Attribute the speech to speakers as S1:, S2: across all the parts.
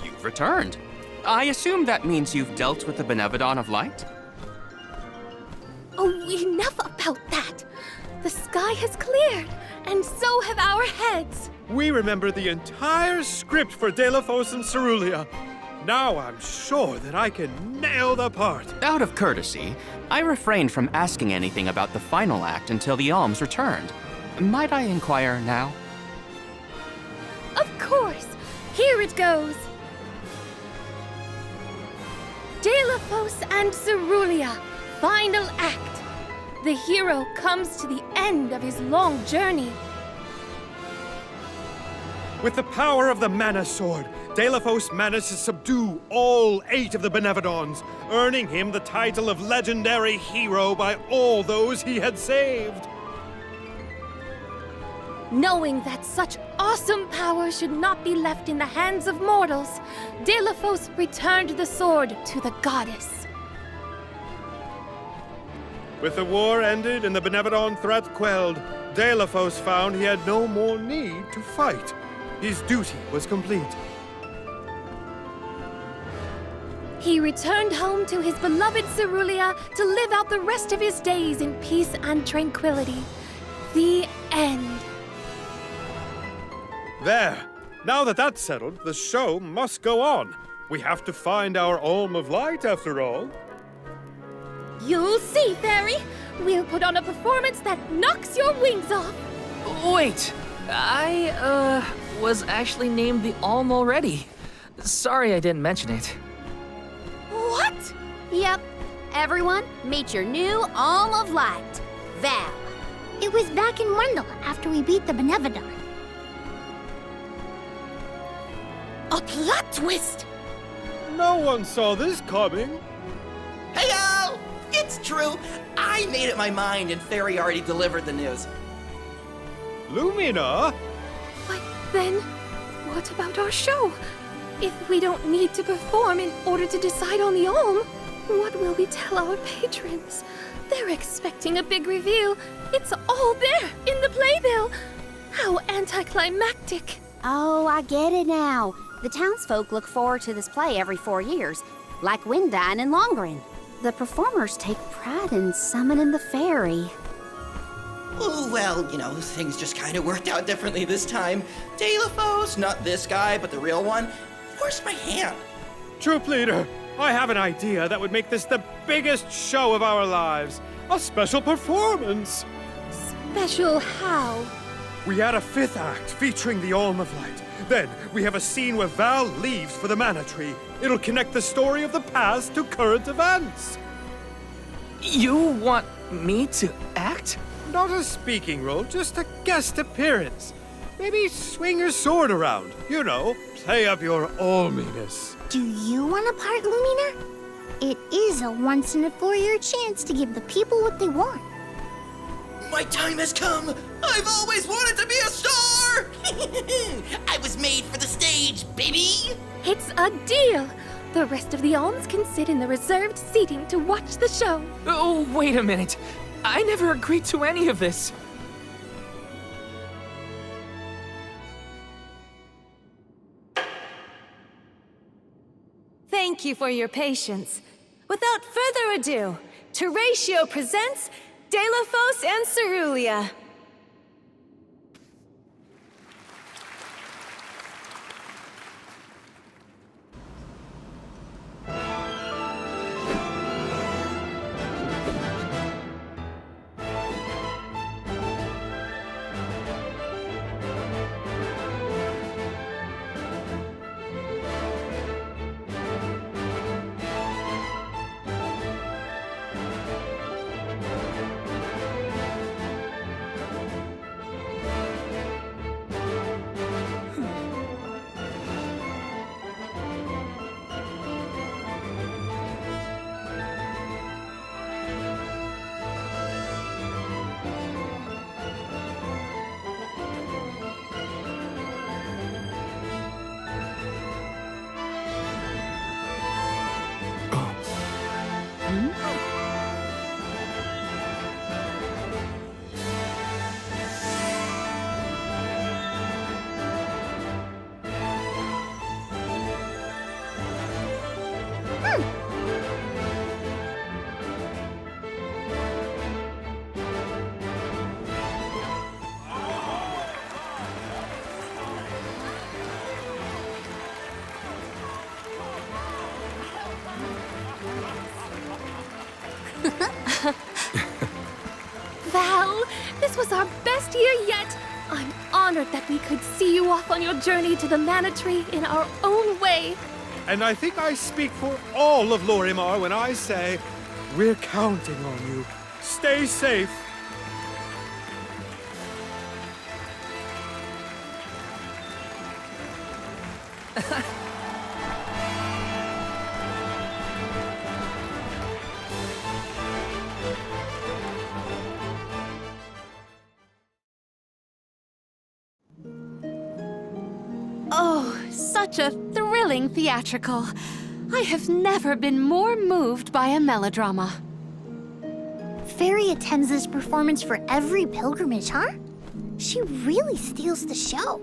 S1: You've returned. I assume that means you've dealt with the Benevodon of Light?
S2: Oh, enough about that! The sky has cleared, and so have our heads!
S3: We remember the entire script for Delphos and Cerulia. Now I'm sure that I can nail the part.
S1: Out of courtesy, I refrained from asking anything about the final act until the alms returned. Might I inquire now?
S2: Of course! Here it goes! Delphos and Cerulia, final act. The hero comes to the end of his long journey.
S3: With the power of the Mana Sword, Delphos managed to subdue all 8 of the Benevodons, earning him the title of legendary hero by all those he had saved.
S2: Knowing that such awesome power should not be left in the hands of mortals, Delphos returned the sword to the goddess.
S3: With the war ended and the Benevodon threat quelled, Delphos found he had no more need to fight. His duty was complete.
S2: He returned home to his beloved Cerulia to live out the rest of his days in peace and tranquility. The end.
S3: There. Now that that's settled, the show must go on. We have to find our Alm of Light, after all.
S2: You'll see, Fairy. We'll put on a performance that knocks your wings off.
S4: Wait, I, was actually named the Alm already. Sorry I didn't mention it.
S2: What?
S5: Yep. Everyone, meet your new Alm of Light, Val.
S6: It was back in Wendell after we beat the Benevodon.
S2: A plot twist!
S3: No one saw this coming.
S7: Heyo! It's true. I made up my mind and Fairy already delivered the news.
S3: Lumina?
S2: But then, what about our show? If we don't need to perform in order to decide on the Alm, what will we tell our patrons? They're expecting a big reveal. It's all there in the playbill. How anticlimactic.
S5: Oh, I get it now. The townsfolk look forward to this play every 4 years, like Windine and Longren. The performers take pride in summoning the fairy.
S7: Oh, well, things just kind of worked out differently this time. Delphos, not this guy, but the real one, forced my hand.
S3: Troop leader, I have an idea that would make this the biggest show of our lives. A special performance.
S2: Special how?
S3: We add a 5th act featuring the Alm of Light. Then we have a scene where Val leaves for the Mana Tree. It'll connect the story of the past to current events.
S4: You want me to act?
S3: Not a speaking role, just a guest appearance. Maybe swing your sword around. Play up your alminess.
S6: Do you want a part, Lumina? It is a once-in-a-4-year chance to give the people what they want.
S7: My time has come. I've always wanted to be a star. I was made for the stage, baby.
S2: It's a deal. The rest of the alms can sit in the reserved seating to watch the show.
S4: Oh, wait a minute. I never agreed to any of this.
S8: Thank you for your patience. Without further ado, Teratio presents Delphos and Cerulia.
S2: This was our best year yet. I'm honored that we could see you off on your journey to the Mana Tree in our own way.
S3: And I think I speak for all of Lorimar when I say, we're counting on you. Stay safe.
S2: Oh, such a thrilling theatrical. I have never been more moved by a melodrama.
S6: Fairy attends this performance for every pilgrimage, huh? She really steals the show.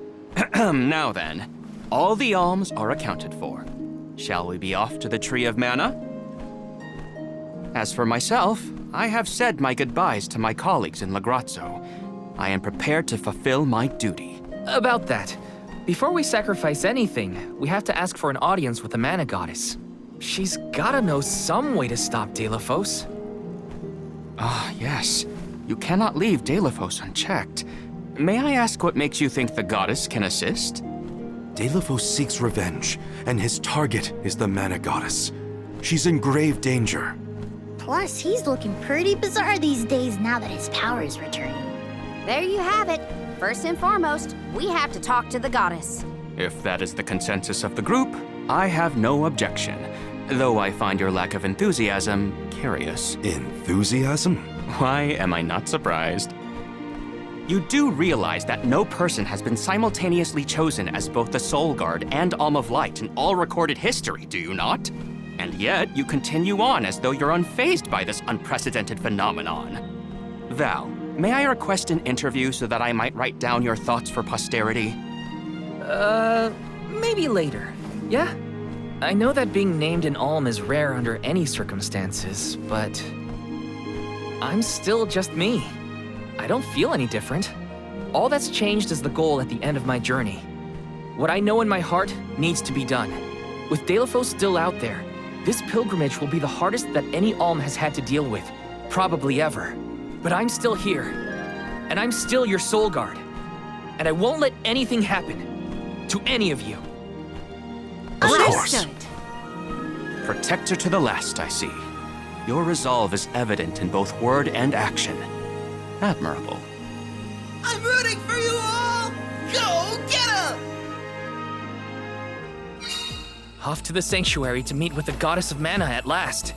S1: Now then, all the alms are accounted for. Shall we be off to the Tree of Mana? As for myself, I have said my goodbyes to my colleagues in Lagrazzo. I am prepared to fulfill my duty.
S4: About that, before we sacrifice anything, we have to ask for an audience with the Mana Goddess. She's gotta know some way to stop Delafos.
S1: Ah, yes. You cannot leave Delafos unchecked. May I ask what makes you think the goddess can assist?
S9: Delafos seeks revenge, and his target is the Mana Goddess. She's in grave danger.
S6: Plus, he's looking pretty bizarre these days now that his power is returning.
S5: There you have it. First and foremost, we have to talk to the goddess.
S1: If that is the consensus of the group, I have no objection. Though I find your lack of enthusiasm curious.
S9: Enthusiasm?
S1: Why am I not surprised? You do realize that no person has been simultaneously chosen as both the Soul Guard and Alm of Light in all recorded history, do you not? And yet, you continue on as though you're unfazed by this unprecedented phenomenon. Val, may I request an interview so that I might write down your thoughts for posterity?
S4: Maybe later, yeah? I know that being named an Alm is rare under any circumstances, but I'm still just me. I don't feel any different. All that's changed is the goal at the end of my journey. What I know in my heart needs to be done. With Delafos still out there, this pilgrimage will be the hardest that any Alm has had to deal with, probably ever. But I'm still here, and I'm still your Soul Guard. And I won't let anything happen to any of you.
S9: Of course.
S2: Understood.
S1: Protector to the last, I see. Your resolve is evident in both word and action. Admirable.
S7: I'm rooting for you all! Go get 'em!
S4: Off to the sanctuary to meet with the Goddess of Mana at last.